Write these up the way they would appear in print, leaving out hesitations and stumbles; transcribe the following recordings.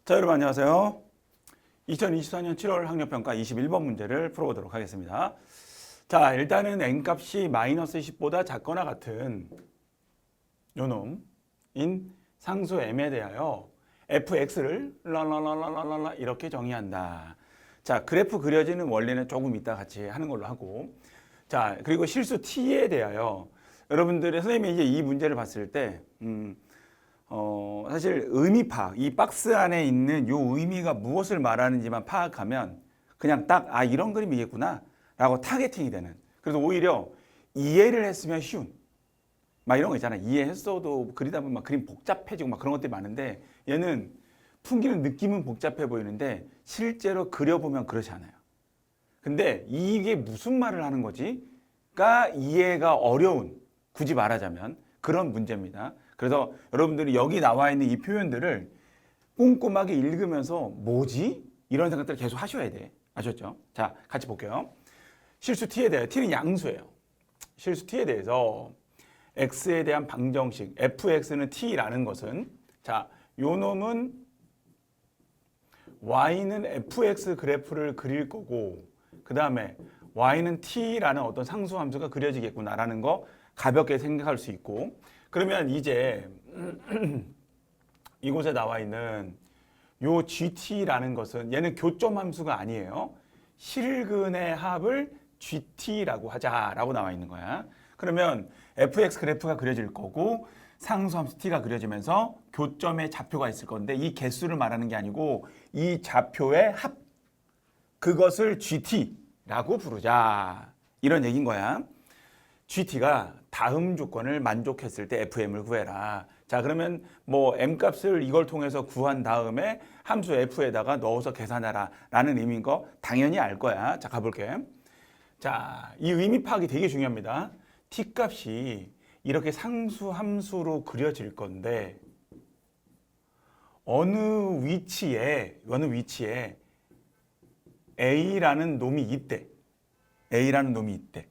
자, 여러분 안녕하세요. 2024년 7월 학력평가 21번 문제를 풀어보도록 하겠습니다. 자, 일단은 n값이 마이너스 10보다 작거나 같은 요놈인 상수 m에 대하여 fx를 랄랄랄랄랄라 이렇게 정의한다. 자, 그래프 그려지는 원리는 조금 이따 같이 하는 걸로 하고, 자, 그리고 실수 t에 대하여 여러분들의 선생님이 이제 이 문제를 봤을 때 사실 의미 파악, 이 박스 안에 있는 요 의미가 무엇을 말하는지만 파악하면 그냥 딱, 아, 이런 그림이겠구나 라고 타겟팅이 되는. 그래서 오히려 이해를 했으면 쉬운. 막 이런 거 있잖아. 이해했어도 그리다 보면 막 그림 복잡해지고 막 그런 것들이 많은데, 얘는 풍기는 느낌은 복잡해 보이는데 실제로 그려보면 그렇지 않아요. 근데 이게 무슨 말을 하는 거지가 이해가 어려운, 굳이 말하자면 그런 문제입니다. 그래서 여러분들이 여기 나와 있는 이 표현들을 꼼꼼하게 읽으면서 뭐지? 이런 생각들을 계속 하셔야 돼. 아셨죠? 자, 같이 볼게요. 실수 t에 대해, t는 양수예요. 실수 t에 대해서 x에 대한 방정식 fx는 t라는 것은, 자, 요 놈은 y는 fx 그래프를 그릴 거고, 그 다음에 y는 t라는 어떤 상수함수가 그려지겠구나라는 거 가볍게 생각할 수 있고, 그러면 이제 이곳에 나와 있는 요 GT라는 것은 얘는 교점 함수가 아니에요. 실근의 합을 GT라고 하자라고 나와 있는 거야. 그러면 fx 그래프가 그려질 거고 상수함수 t가 그려지면서 교점의 좌표가 있을 건데, 이 개수를 말하는 게 아니고 이 좌표의 합, 그것을 GT라고 부르자, 이런 얘기인 거야. GT가 다음 조건을 만족했을 때 FM을 구해라. 자, 그러면 뭐 M 값을 이걸 통해서 구한 다음에 함수 F에다가 넣어서 계산하라 라는 의미인 거 당연히 알 거야. 자, 가볼게. 자, 이 의미 파악이 되게 중요합니다. T 값이 이렇게 상수 함수로 그려질 건데 어느 위치에 A라는 놈이 있대. A라는 놈이 있대.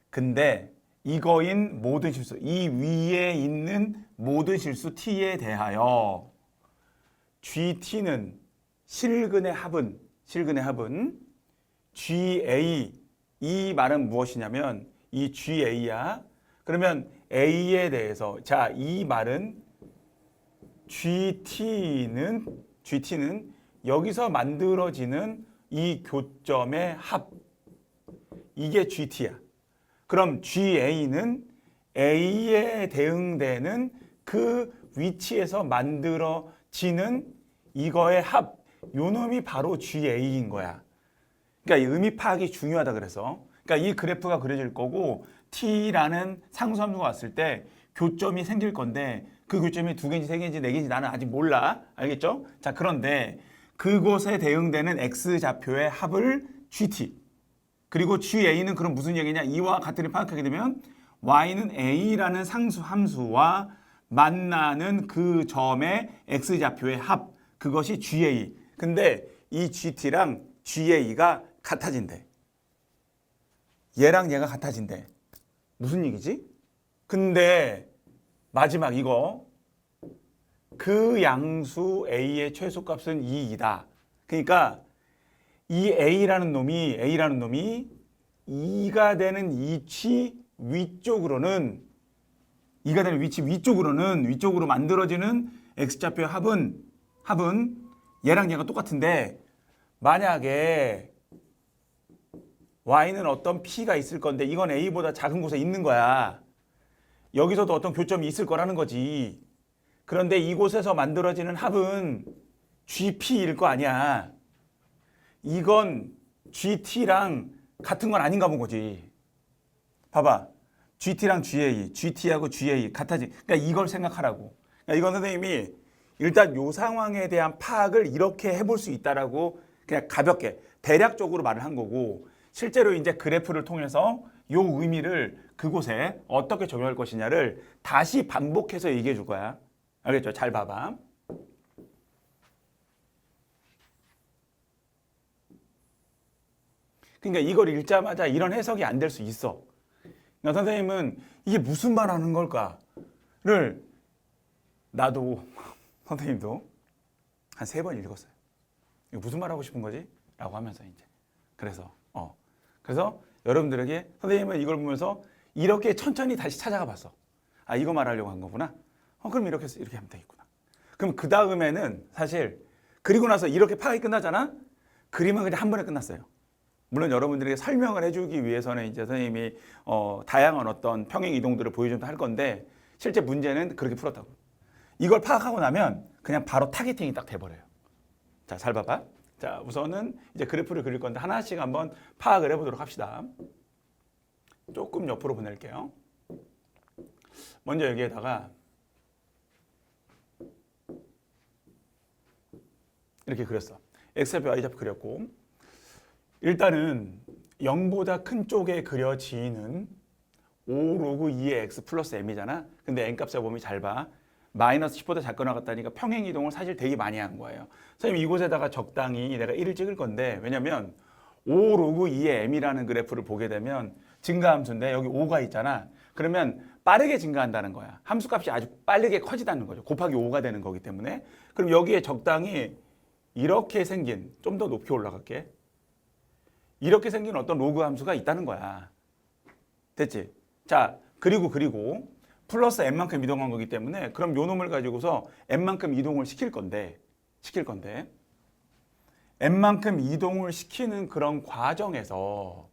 근데 이거인 모든 실수, 이 위에 있는 모든 실수 t에 대하여 GT는 실근의 합은 GA, 이 말은 무엇이냐면 이 GA야. 그러면 A에 대해서, 자, 이 말은 GT는 여기서 만들어지는 이 교점의 합, 이게 GT야. 그럼 GA는 A에 대응되는 그 위치에서 만들어지는 이거의 합, 요 놈이 바로 GA인 거야. 그러니까 이 의미 파악이 중요하다 그래서. 그러니까 이 그래프가 그려질 거고 T라는 상수함수가 왔을 때 교점이 생길 건데, 그 교점이 2개인지 3개인지 4개인지 나는 아직 몰라. 알겠죠? 자, 그런데 그곳에 대응되는 X좌표의 합을 GT. 그리고 GA는 그럼 무슨 얘기냐? 이와 같은 을 파악하게 되면 Y는 A라는 상수 함수와 만나는 그 점의 X좌표의 합, 그것이 GA. 근데 이 GT랑 GA가 같아진대. 얘랑 얘가 같아진대. 무슨 얘기지? 근데 마지막 이거, 그 양수 A의 최소값은 2이다. 그러니까 이 A라는 놈이 2가 되는 위치 위쪽으로는 위쪽으로 만들어지는 X좌표의 합은 얘랑 얘가 똑같은데, 만약에 Y는 어떤 P가 있을 건데 이건 A보다 작은 곳에 있는 거야. 여기서도 어떤 교점이 있을 거라는 거지. 그런데 이곳에서 만들어지는 합은 GP일 거 아니야. 이건 GT랑 같은 건 아닌가 본 거지. 봐봐. GT랑 GA, GT하고 GA 같아지. 그러니까 이걸 생각하라고. 그러니까 이건 선생님이 일단 요 상황에 대한 파악을 이렇게 해볼 수 있다라고 그냥 가볍게 대략적으로 말을 한 거고, 실제로 이제 그래프를 통해서 요 의미를 그곳에 어떻게 적용할 것이냐를 다시 반복해서 얘기해 줄 거야. 알겠죠? 잘 봐봐. 그러니까 이걸 읽자마자 이런 해석이 안 될 수 있어. 그러니까 선생님은 이게 무슨 말 하는 걸까를, 나도 선생님도 한 3번 읽었어요. 이거 무슨 말 하고 싶은 거지? 라고 하면서 이제. 그래서 여러분들에게 선생님은 이걸 보면서 이렇게 천천히 다시 찾아가 봤어. 아, 이거 말하려고 한 거구나. 그럼 이렇게 하면 되겠구나. 그럼 그 다음에는 사실 그리고 나서 이렇게 파악이 끝나잖아? 그림은 그냥 한 번에 끝났어요. 물론 여러분들에게 설명을 해주기 위해서는 이제 선생님이 다양한 어떤 평행 이동들을 보여준다 할 건데 실제 문제는 그렇게 풀었다고. 이걸 파악하고 나면 그냥 바로 타겟팅이 딱 돼버려요. 자, 잘 봐봐. 자, 우선은 이제 그래프를 그릴 건데 하나씩 한번 파악을 해보도록 합시다. 조금 옆으로 보낼게요. 먼저 여기에다가 이렇게 그렸어. X좌표, Y좌표 그렸고 일단은 0보다 큰 쪽에 그려지는 5 로그 2의 X 플러스 M이잖아. 근데 N값의 범위 잘 봐. 마이너스 10보다 작게 나갔다니까 평행 이동을 사실 되게 많이 한 거예요. 선생님 이곳에다가 적당히 내가 1을 찍을 건데 왜냐면 5 로그 2의 M이라는 그래프를 보게 되면 증가함수인데 여기 5가 있잖아. 그러면 빠르게 증가한다는 거야. 함수값이 아주 빠르게 커지다는 거죠. 곱하기 5가 되는 거기 때문에. 그럼 여기에 적당히 이렇게 생긴, 좀 더 높이 올라갈게. 이렇게 생긴 어떤 로그 함수가 있다는 거야. 됐지? 자, 그리고 플러스 n만큼 이동한 거기 때문에 그럼 요 놈을 가지고서 n만큼 이동을 시킬 건데 n만큼 이동을 시키는 그런 과정에서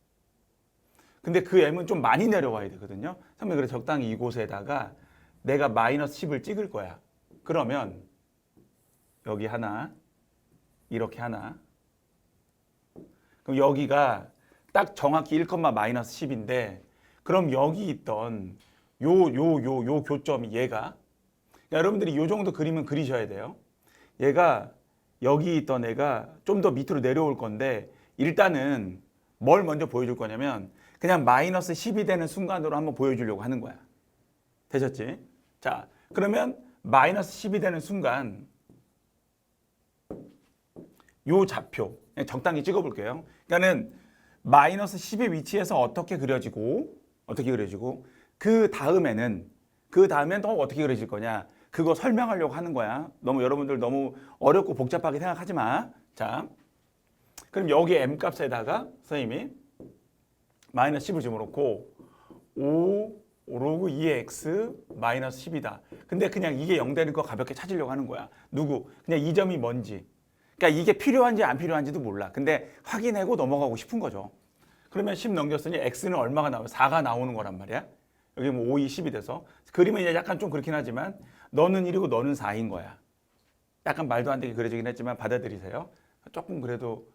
근데 그 m은 좀 많이 내려와야 되거든요. 선생님 그래 적당히 이곳에다가 내가 마이너스 10을 찍을 거야. 그러면 여기 하나, 이렇게 하나. 그럼 여기가 딱 정확히 1, 마이너스 10인데 그럼 여기 있던 요 교점이 얘가 그러니까 여러분들이 요 정도 그림은 그리셔야 돼요. 얘가 여기 있던 애가 좀 더 밑으로 내려올 건데 일단은 뭘 먼저 보여줄 거냐면 그냥 마이너스 10이 되는 순간으로 한번 보여주려고 하는 거야. 되셨지? 자, 그러면 마이너스 10이 되는 순간 요 좌표 적당히 찍어볼게요. 그러니까는 마이너스 10의 위치에서 어떻게 그려지고 그 다음에는 또 어떻게 그려질 거냐 그거 설명하려고 하는 거야. 여러분들 너무 어렵고 복잡하게 생각하지 마. 자, 그럼 여기 m 값에다가 선생님이 마이너스 10을 집어넣고 5 로그 2의 x 마이너스 10이다. 근데 그냥 이게 0 되는 거 가볍게 찾으려고 하는 거야. 그냥 이 점이 뭔지. 그러니까 이게 필요한지 안 필요한지도 몰라. 근데 확인하고 넘어가고 싶은 거죠. 그러면 10 넘겼으니 x는 얼마가 나와요? 4가 나오는 거란 말이야. 여기 뭐 5, 2, 10이 돼서. 그림은 이제 약간 좀 그렇긴 하지만 너는 1이고 너는 4인 거야. 약간 말도 안 되게 그려지긴 했지만 받아들이세요. 조금 그래도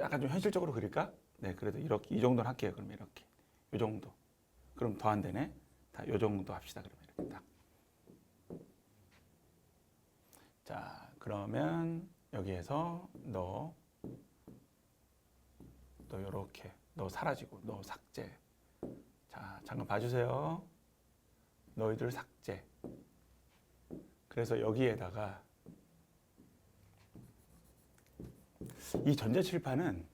약간 좀 현실적으로 그릴까? 네, 그래도 이렇게 이 정도는 할게요. 그러면 이렇게. 이 정도. 그럼 더 안 되네. 다 이 정도 합시다. 그러면 이렇게 딱. 자, 그러면 여기에서 너 이렇게 너 사라지고 너 삭제. 자, 잠깐 봐주세요. 너희들 삭제. 그래서 여기에다가 이 전자칠판은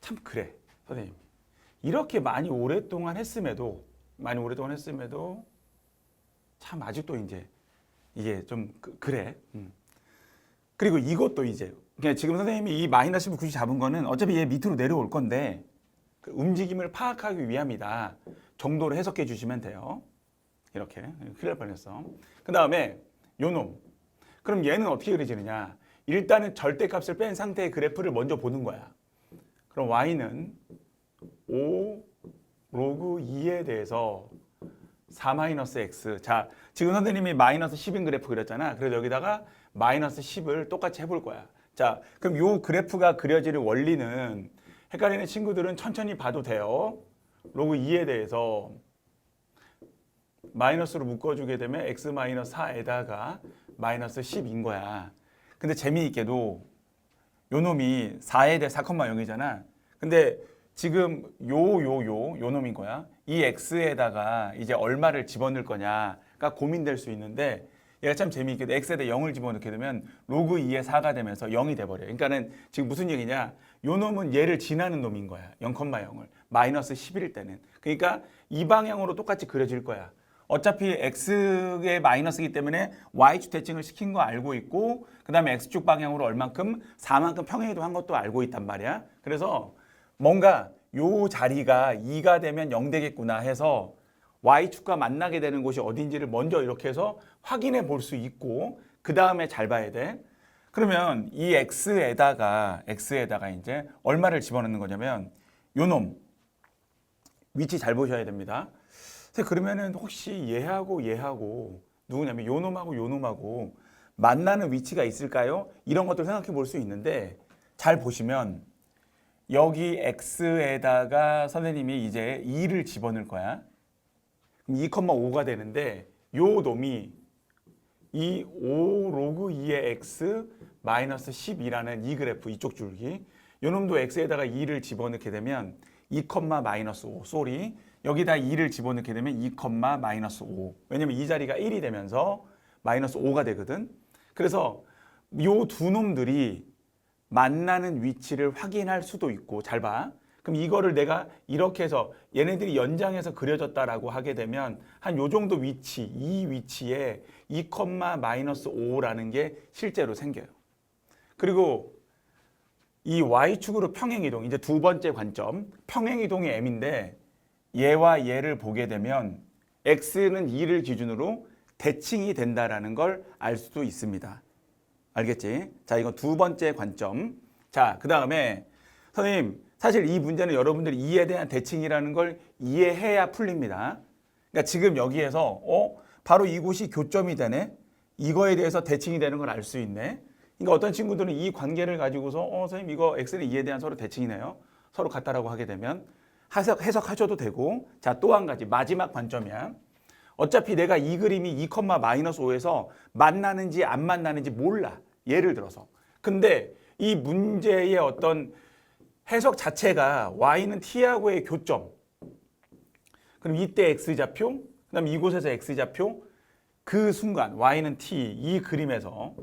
참 그래 선생님. 이렇게 많이 오랫동안 했음에도 참 아직도 이제 이게 좀 그래. 그리고 이것도 이제 그냥 지금 선생님이 이 마이너스 10을 굳이 잡은 거는 어차피 얘 밑으로 내려올 건데 그 움직임을 파악하기 위함이다 정도로 해석해 주시면 돼요. 이렇게 큰일 날 뻔했어. 그 다음에 요놈. 그럼 얘는 어떻게 그려지느냐? 일단은 절대값을 뺀 상태의 그래프를 먼저 보는 거야. 그럼 y는 5 로그 2에 대해서 4-x. 자, 지금 선생님이 마이너스 10인 그래프 그렸잖아. 그래서 여기다가 마이너스 10을 똑같이 해볼 거야. 자, 그럼 요 그래프가 그려지는 원리는 헷갈리는 친구들은 천천히 봐도 돼요. 로그 2에 대해서 마이너스로 묶어주게 되면 x-4에다가 마이너스 10인 거야. 근데 재미있게도 요 놈이 4에 대해 4,0이잖아. 근데 지금 요 놈인 거야. 이 x에다가 이제 얼마를 집어넣을 거냐가 고민될 수 있는데 얘가 참 재미있게도 x에다 0을 집어넣게 되면 로그 2의 4가 되면서 0이 돼버려. 그러니까는 지금 무슨 얘기냐? 요 놈은 얘를 지나는 놈인 거야. 0,0을 마이너스 10일 때는. 그러니까 이 방향으로 똑같이 그려질 거야. 어차피 x의 마이너스이기 때문에 y축 대칭을 시킨 거 알고 있고 그 다음에 x축 방향으로 얼만큼 4만큼 평행이동한 것도 알고 있단 말이야. 그래서 뭔가 요 자리가 2가 되면 0 되겠구나 해서 y축과 만나게 되는 곳이 어딘지를 먼저 이렇게 해서 확인해 볼 수 있고 그 다음에 잘 봐야 돼. 그러면 이 x에다가 이제 얼마를 집어넣는 거냐면 요놈 위치 잘 보셔야 됩니다. 그러면은 혹시 얘하고 누구냐면 요놈하고 만나는 위치가 있을까요? 이런 것들 생각해 볼 수 있는데 잘 보시면 여기 x에다가 선생님이 이제 2를 집어넣을 거야. 그럼 2,5가 되는데 요 놈이 이 5 로그 2의 x 마이너스 12라는 이 그래프 이쪽 줄기 요 놈도 x에다가 2를 집어넣게 되면 2, 마이너스 5 쏘리 여기다 2를 집어넣게 되면 2, 마이너스 5 왜냐면 이 자리가 1이 되면서 마이너스 5가 되거든. 그래서 요 두 놈들이 만나는 위치를 확인할 수도 있고 잘 봐. 그럼 이거를 내가 이렇게 해서 얘네들이 연장해서 그려졌다라고 하게 되면 한 요 정도 위치, 이 위치에 2, 마이너스 5라는 게 실제로 생겨요. 그리고 이 y축으로 평행이동, 이제 두 번째 관점, 평행이동이 m인데 얘와 얘를 보게 되면 x는 2를 기준으로 대칭이 된다라는 걸 알 수도 있습니다. 알겠지? 자, 이건 두 번째 관점. 자, 그 다음에 선생님, 사실 이 문제는 여러분들이 2에 대한 대칭이라는 걸 이해해야 풀립니다. 그러니까 지금 여기에서 바로 이곳이 교점이 되네. 이거에 대해서 대칭이 되는 걸 알 수 있네. 그러니까 어떤 친구들은 이 관계를 가지고서 선생님 이거 x는 2에 대한 서로 대칭이네요. 서로 같다라고 하게 되면 해석하셔도 되고. 자, 또 한 가지 마지막 관점이야. 어차피 내가 이 그림이 2, 마이너스 5에서 만나는지 안 만나는지 몰라. 예를 들어서. 근데 이 문제의 어떤 해석 자체가 y는 t하고의 교점. 그럼 이때 x좌표, 그다음 이곳에서 x좌표, 그 순간 y는 t 이 그림에서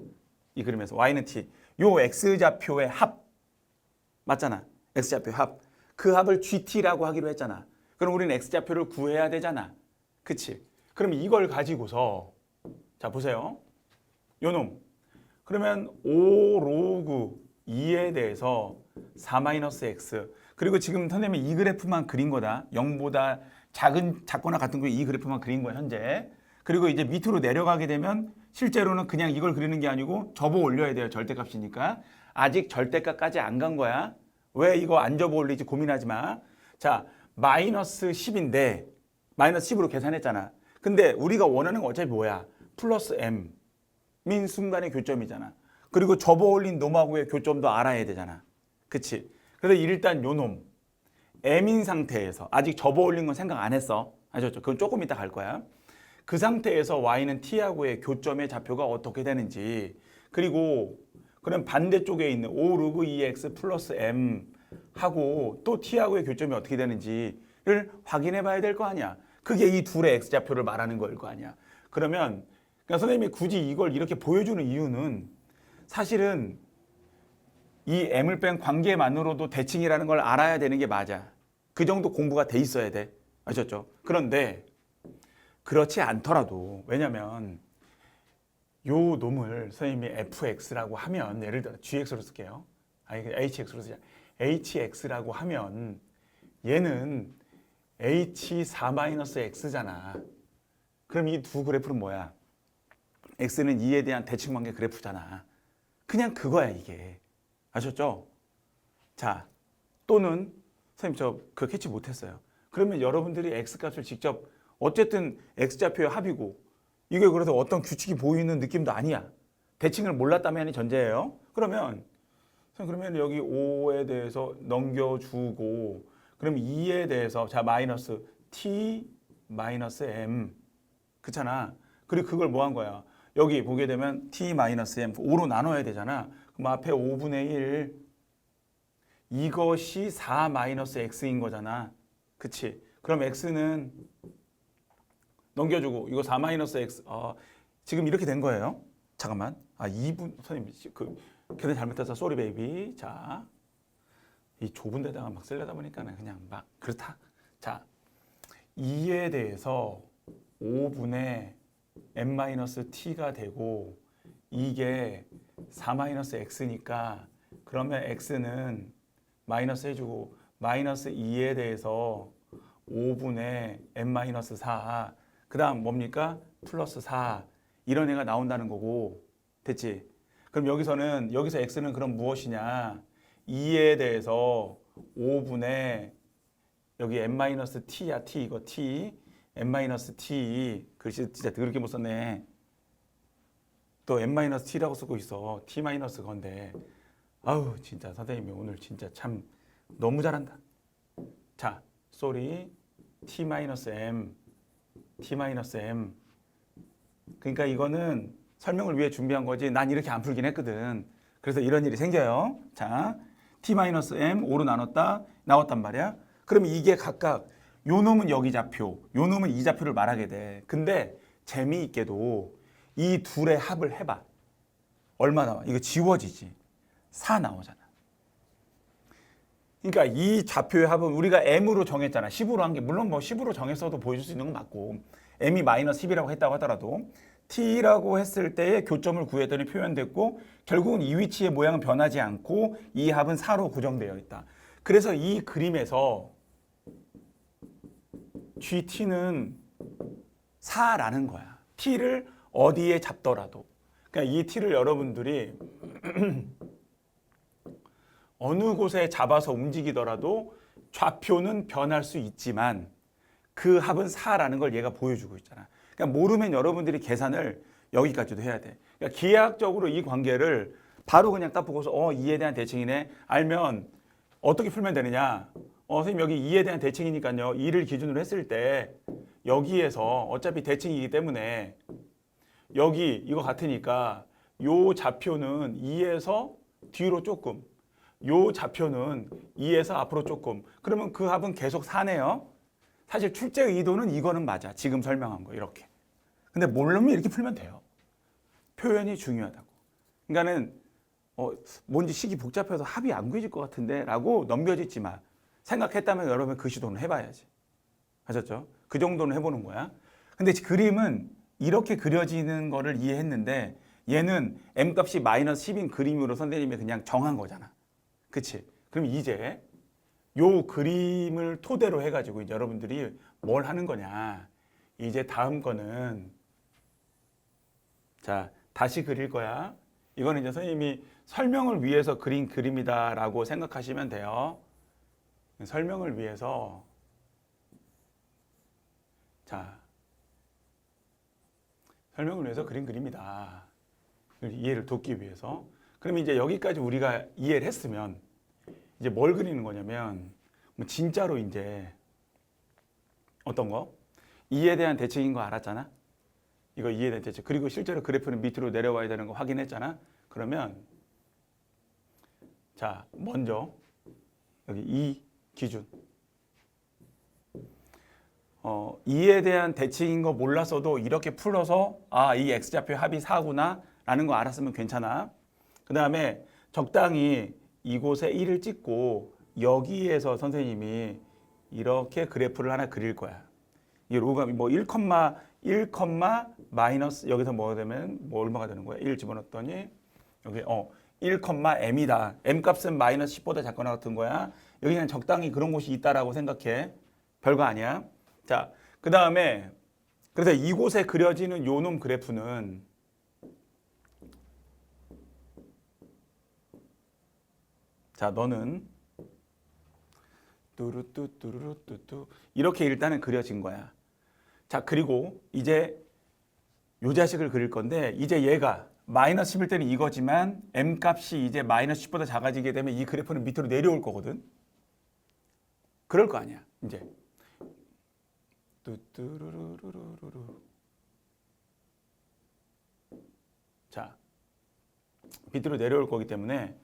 y는 t 요 x좌표의 합 맞잖아. x좌표 합. 그 합을 gt라고 하기로 했잖아. 그럼 우리는 x좌표를 구해야 되잖아. 그치? 그럼 이걸 가지고서 자 보세요. 요놈. 그러면 5 로그 2에 대해서 4-x 그리고 지금 선생님이 이 그래프만 그린 거다. 0보다 작거나 같은 거 이 그래프만 그린 거야 현재. 그리고 이제 밑으로 내려가게 되면 실제로는 그냥 이걸 그리는 게 아니고 접어 올려야 돼요. 절대값이니까. 아직 절대값까지 안 간 거야. 왜 이거 안 접어 올리지 고민하지 마. 자, 마이너스 10인데 마이너스 10으로 계산했잖아. 근데 우리가 원하는 건 어차피 뭐야? 플러스 m 민 순간의 교점이잖아. 그리고 접어 올린 놈하고의 교점도 알아야 되잖아. 그치? 그래서 일단 요 놈 m인 상태에서 아직 접어 올린 건 생각 안 했어. 아셨죠? 그건 조금 이따 갈 거야. 그 상태에서 y는 t하고의 교점의 좌표가 어떻게 되는지 그리고 그럼 반대쪽에 있는 5 로그 2x 플러스 m 하고 또 t하고의 교점이 어떻게 되는지를 확인해 봐야 될 거 아니야. 그게 이 둘의 x좌표를 말하는 거일 거 아니야. 그러면 그러니까 선생님이 굳이 이걸 이렇게 보여주는 이유는 사실은 이 m을 뺀 관계만으로도 대칭이라는 걸 알아야 되는 게 맞아. 그 정도 공부가 돼 있어야 돼. 아셨죠? 그런데 그렇지 않더라도 왜냐면 요 놈을 선생님이 fx라고 하면 예를 들어 gx로 쓸게요. 아니 hx로 쓰자. hx라고 하면 얘는 h4-x잖아. 그럼 이 두 그래프는 뭐야? x는 2에 대한 대칭관계 그래프잖아. 그냥 그거야 이게. 아셨죠? 자, 또는 선생님 저 그거 캐치 못했어요. 그러면 여러분들이 x값을 직접 어쨌든 x좌표의 합이고 이게 그래서 어떤 규칙이 보이는 느낌도 아니야. 대칭을 몰랐다면이 전제예요. 그러면 여기 5에 대해서 넘겨주고 그럼 2에 대해서 자 마이너스 t 마이너스 m 그렇잖아. 그리고 그걸 뭐 한 거야? 여기 보게 되면 t 마이너스 m 5로 나눠야 되잖아. 그럼 앞에 5분의 1 이것이 4 마이너스 x인 거잖아. 그치? 그럼 x는 넘겨주고 이거 4 마이너스 x 지금 이렇게 된 거예요. 잠깐만. 2분 선생님 그 계산 잘못해서 쏘리 베이비. 자, 이 좁은 데다가 막 쓰려다 보니까는 그냥 막 그렇다. 자, 2에 대해서 5분의 n-t가 되고 이게 4-x니까 그러면 x는 마이너스 해주고 마이너스 2에 대해서 5분의 n-4 그 다음 뭡니까? 플러스 4 이런 애가 나온다는 거고 됐지? 그럼 여기서 x는 그럼 무엇이냐? 2에 대해서 5분의 여기 n-t야 t 이거 t n-t 글씨 진짜 더럽게 못 썼네. 또 n-t라고 쓰고 있어. t- 건데 아우 진짜 선생님이 오늘 진짜 참 너무 잘한다. 자, sorry t-m t-m 그러니까 이거는 설명을 위해 준비한 거지 난 이렇게 안 풀긴 했거든. 그래서 이런 일이 생겨요. 자, t-m 5로 나왔단 말이야. 그럼 이게 각각 요 놈은 여기 좌표, 요 놈은 이 좌표를 말하게 돼. 근데 재미있게도 이 둘의 합을 해봐. 얼마 나와? 이거 지워지지. 4 나오잖아. 그러니까 이 좌표의 합은 우리가 m으로 정했잖아. 10으로 한 게 물론 뭐 10으로 정했어도 보여줄 수 있는 건 맞고 m이 마이너스 10이라고 했다고 하더라도 t라고 했을 때의 교점을 구했더니 표현됐고 결국은 이 위치의 모양은 변하지 않고 이 합은 4로 고정되어 있다. 그래서 이 그림에서 GT는 4라는 거야. t를 어디에 잡더라도. 그러니까 이 t를 여러분들이 어느 곳에 잡아서 움직이더라도 좌표는 변할 수 있지만 그 합은 4라는 걸 얘가 보여주고 있잖아. 그러니까 모르면 여러분들이 계산을 여기까지도 해야 돼. 그러니까 기하학적으로 이 관계를 바로 그냥 딱 보고서 2에 대한 대칭이네. 알면 어떻게 풀면 되느냐. 선생님 여기 2에 대한 대칭이니까요. 2를 기준으로 했을 때 여기에서 어차피 대칭이기 때문에 여기 이거 같으니까 요 좌표는 2에서 뒤로 조금 요 좌표는 2에서 앞으로 조금 그러면 그 합은 계속 4네요. 사실 출제 의도는 이거는 맞아. 지금 설명한 거 이렇게. 근데 모르면 이렇게 풀면 돼요. 표현이 중요하다고. 그러니까는 뭔지 식이 복잡해서 합이 안 구해질 것 같은데 라고 넘겨짓지 마. 생각했다면 여러분 그 시도는 해봐야지. 아셨죠? 그 정도는 해보는 거야. 근데 그림은 이렇게 그려지는 거를 이해했는데 얘는 m값이 마이너스 10인 그림으로 선생님이 그냥 정한 거잖아. 그치? 그럼 이제 요 그림을 토대로 해가지고 이제 여러분들이 뭘 하는 거냐. 이제 다음 거는 자 다시 그릴 거야. 이거는 이제 선생님이 설명을 위해서 그린 그림이다라고 생각하시면 돼요. 설명을 위해서 자 설명을 위해서 그린 그림이다. 이해를 돕기 위해서. 그럼 이제 여기까지 우리가 이해를 했으면 이제 뭘 그리는 거냐면 진짜로 이제 어떤 거? 2에 대한 대칭인 거 알았잖아? 이거 2에 대한 대칭. 그리고 실제로 그래프는 밑으로 내려와야 되는 거 확인했잖아? 그러면 자 먼저 여기 2 기준 2에 대한 대칭인 거 몰랐어도 이렇게 풀어서 이 x좌표 합이 4구나 라는 거 알았으면 괜찮아. 그 다음에 적당히 이곳에 1을 찍고 여기에서 선생님이 이렇게 그래프를 하나 그릴 거야. 이 로가 뭐 1, 마이너스 여기서 뭐가 되면 뭐 얼마가 되는 거야? 1 집어넣었더니 여기 1,m이다. m 값은 마이너스 10보다 작거나 같은 거야. 여기 그냥 적당히 그런 곳이 있다라고 생각해. 별거 아니야. 자, 그 다음에 그래서 이곳에 그려지는 요놈 그래프는 자, 너는 뚜루뚜뚜루뚜뚜 이렇게 일단은 그려진 거야. 자, 그리고 이제 요 자식을 그릴 건데 이제 얘가 마이너스 10일 때는 이거지만 m 값이 이제 마이너스 10보다 작아지게 되면 이 그래프는 밑으로 내려올 거거든. 그럴 거 아니야. 이제 뚜뚜루루루루루 자, 밑으로 내려올 거기 때문에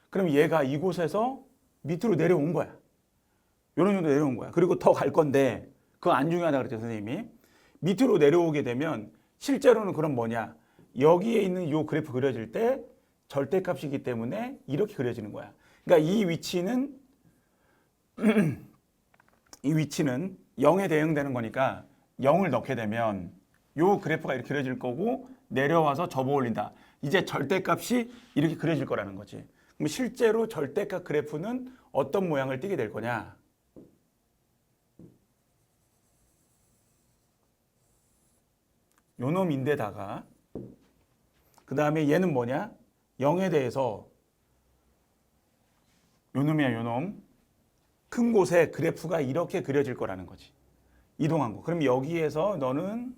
그럼 얘가 이곳에서 밑으로 내려온 거야. 요런 정도 내려온 거야. 그리고 더 갈 건데 그거 안 중요하다 그랬죠, 선생님이. 밑으로 내려오게 되면 실제로는 그럼 뭐냐? 여기에 있는 요 그래프 그려질 때 절대값이기 때문에 이렇게 그려지는 거야. 그러니까 이 위치는 이 위치는 0에 대응되는 거니까 0을 넣게 되면 요 그래프가 이렇게 그려질 거고 내려와서 접어 올린다. 이제 절대값이 이렇게 그려질 거라는 거지. 그럼 실제로 절대값 그래프는 어떤 모양을 띠게 될 거냐? 요 놈인데다가 그 다음에 얘는 뭐냐? 0에 대해서 요 놈이야, 요 놈. 큰 곳에 그래프가 이렇게 그려질 거라는 거지. 이동한 거. 그럼 여기에서 너는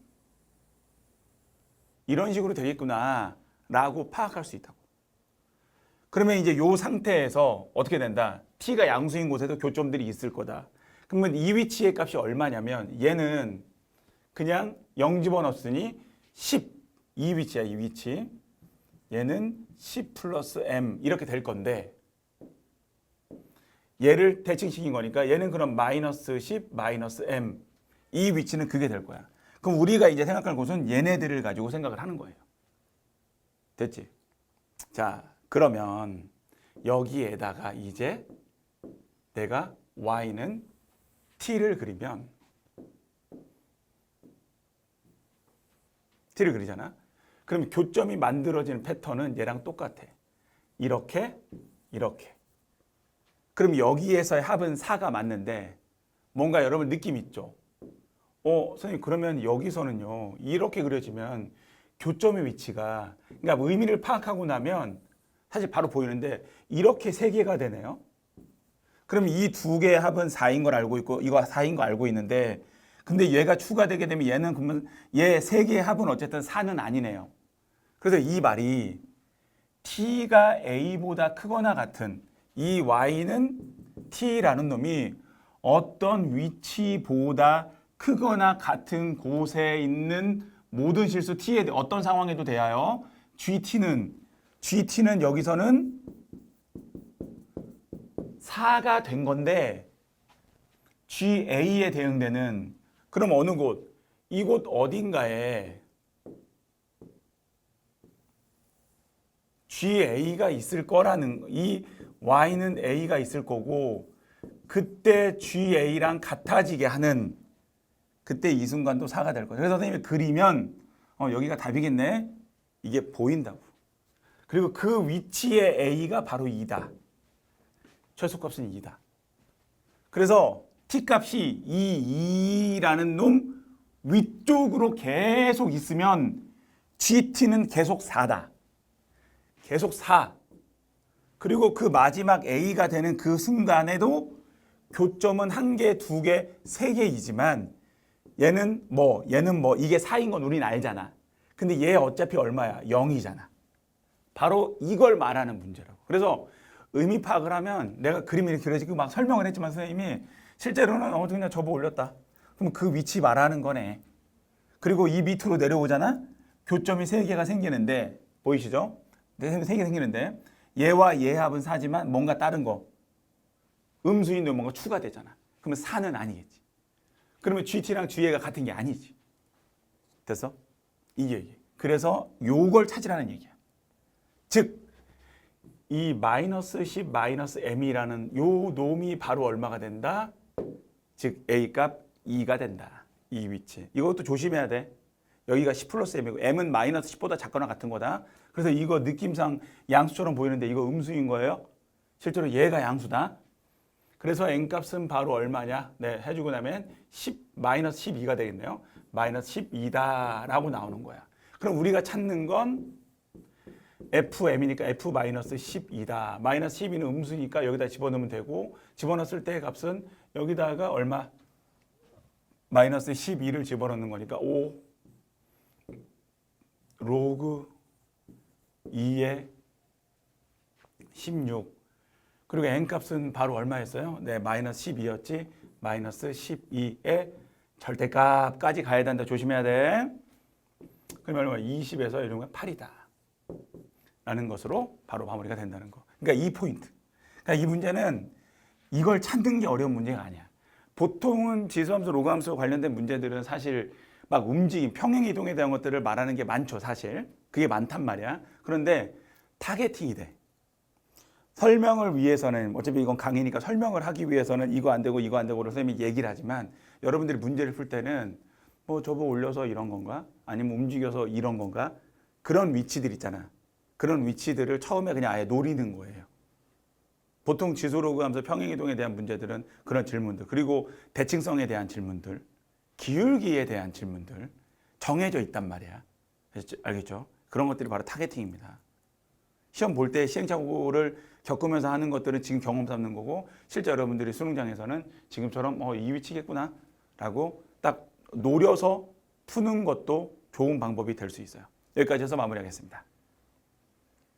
이런 식으로 되겠구나 라고 파악할 수 있다고. 그러면 이제 요 상태에서 어떻게 된다? t가 양수인 곳에도 교점들이 있을 거다. 그러면 이 위치의 값이 얼마냐면 얘는 그냥 0 집어넣었으니 10. 이 위치야, 이 위치. 얘는 10 플러스 m 이렇게 될 건데 얘를 대칭시킨 거니까 얘는 그럼 마이너스 10 마이너스 m 이 위치는 그게 될 거야. 그럼 우리가 이제 생각할 곳은 얘네들을 가지고 생각을 하는 거예요. 됐지? 자, 그러면 여기에다가 이제 내가 y는 t를 그리면 t를 그리잖아. 그럼 교점이 만들어지는 패턴은 얘랑 똑같아. 이렇게, 이렇게. 그럼 여기에서의 합은 4가 맞는데 뭔가 여러분 느낌 있죠? 선생님 그러면 여기서는요 이렇게 그려지면 교점의 위치가 그러니까 의미를 파악하고 나면 사실 바로 보이는데 이렇게 세 개가 되네요. 그럼 이 두 개의 합은 4인 걸 알고 있고 이거 4인 거 알고 있는데 근데 얘가 추가되게 되면 얘는 그러면 얘 세 개의 합은 어쨌든 4는 아니네요. 그래서 이 말이 t가 a보다 크거나 같은 이 y는 t라는 놈이 어떤 위치보다 크거나 같은 곳에 있는 모든 실수 t에 어떤 상황에도 대하여 GT는 여기서는 4가 된 건데 GA에 대응되는 그럼 어느 곳? 이곳 어딘가에 GA가 있을 거라는 이 Y는 A가 있을 거고 그때 GA랑 같아지게 하는 그때 이 순간도 4가 될 거예요. 그래서 선생님이 그리면 여기가 답이겠네. 이게 보인다고. 그리고 그 위치의 A가 바로 2다. 최소값은 2다. 그래서 T값이 이 2라는 놈 위쪽으로 계속 있으면 GT는 계속 4다. 계속 4. 그리고 그 마지막 A가 되는 그 순간에도 교점은 1개, 2개, 3개이지만 얘는 뭐 이게 4인 건 우리는 알잖아. 근데 얘 어차피 얼마야? 0이잖아. 바로 이걸 말하는 문제라고. 그래서 의미 파악을 하면 내가 그림이 이렇게 그려지고 막 설명을 했지만 선생님이 실제로는 그냥 접어 올렸다. 그럼 그 위치 말하는 거네. 그리고 이 밑으로 내려오잖아. 교점이 3개가 생기는데 보이시죠? 3개 생기는데 얘와 얘 합은 4지만 뭔가 다른 거 음수인데 뭔가 추가되잖아. 그러면 4는 아니겠지. 그러면 GT랑 GA가 같은 게 아니지. 됐어? 이게. 그래서 요걸 찾으라는 얘기야. 즉 이 마이너스 10 마이너스 m이라는 요 놈이 바로 얼마가 된다? 즉 A값 2가 된다. 이 위치. 이것도 조심해야 돼. 여기가 10 플러스 m이고 m은 마이너스 10보다 작거나 같은 거다. 그래서 이거 느낌상 양수처럼 보이는데 이거 음수인 거예요. 실제로 얘가 양수다. 그래서 n값은 바로 얼마냐? 네, 해주고 나면 10 마이너스 12가 되겠네요. 마이너스 12다라고 나오는 거야. 그럼 우리가 찾는 건 fm이니까 f 마이너스 12다. 마이너스 12는 음수니까 여기다 집어넣으면 되고 집어넣었을 때의 값은 여기다가 얼마? 마이너스 12를 집어넣는 거니까 5 로그 2의 16 그리고 n값은 바로 얼마였어요? 네, 마이너스 12였지. 마이너스 12의 절대값까지 가야 된다. 조심해야 돼. 그러면 얼마? 20에서 이런 건 8이다. 라는 것으로 바로 마무리가 된다는 거. 그러니까 이 포인트. 그러니까 이 문제는 이걸 찾는 게 어려운 문제가 아니야. 보통은 지수함수, 로그함수 관련된 문제들은 사실 막 움직임, 평행 이동에 대한 것들을 말하는 게 많죠, 사실. 그게 많단 말이야. 그런데 타겟팅이 돼. 설명을 위해서는 어차피 이건 강의니까 설명을 하기 위해서는 이거 안 되고 이거 안 되고 선생님이 얘기를 하지만 여러분들이 문제를 풀 때는 뭐 접어 올려서 이런 건가? 아니면 움직여서 이런 건가? 그런 위치들 있잖아. 그런 위치들을 처음에 그냥 아예 노리는 거예요. 보통 지수로그 하면서 평행이동에 대한 문제들은 그런 질문들, 그리고 대칭성에 대한 질문들, 기울기에 대한 질문들 정해져 있단 말이야. 알겠죠? 그런 것들이 바로 타겟팅입니다. 시험 볼 때 시행착오를 겪으면서 하는 것들은 지금 경험 삼는 거고, 실제 여러분들이 수능장에서는 지금처럼 이 위치겠구나 라고 딱 노려서 푸는 것도 좋은 방법이 될 수 있어요. 여기까지 해서 마무리하겠습니다.